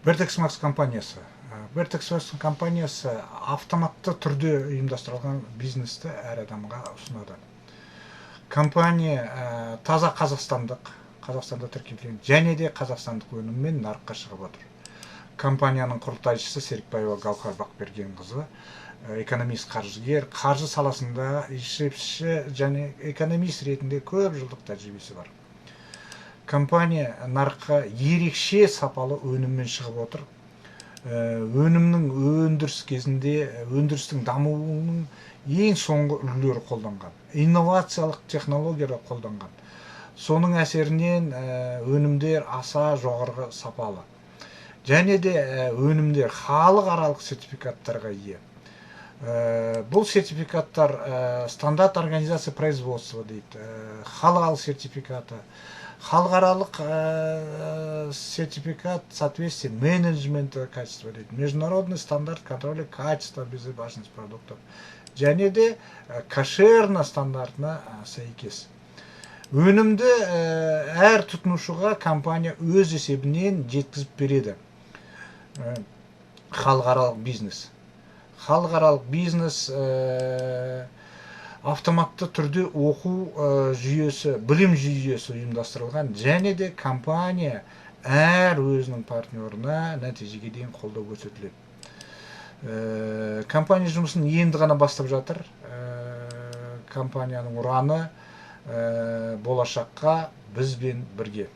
Vertex Max компаниясы. Vertex Max компаниясы автоматты түрде ұйымдастырылған бизнесті әр адамға ұсынады. Компания таза Қазақстанда тіркелген және де қазақстандық өніммен нарыққа шығып отыр. Компанияның құрылтайшысы Серікбаева Гаухар Бақбергенқызы, экономист, қаржыгер, қаржы саласында есепші және экономист ретінде көп жылдық тәжірибесі бар. Компания нарыққа ерекше сапалы өніммен шығып отыр. Өнімнің өндіріс кезінде өндірістің дамуының ең соңғы үлгілері қолданған, инновациялық технологиялар қолданған. Соның әсерінен өнімдер аса жоғарғы сапалы. Және де өнімдер халықаралық сертификаттарға ие. Бұл сертификаттар стандарт организация производства дейді, халал сертификаты, халықаралық сертификат соответствия менеджмента качества дейді, международный стандарт контроля качества безопасности продуктов, және де кошерна стандартына сәйкес. Өнімді әр тұтынушыға компания өз есебінен жеткізіп береді. Халықаралық бизнес автоматты түрде оқу жүйесі, білім жүйесі ұйымдастырылған, және де компания әр өзінің партнерына нәтижеге дейін қолдау көрсетіледі. Компания жұмысын енді ғана бастап жатыр. Компанияның ұраны болашаққа бізбен бірге.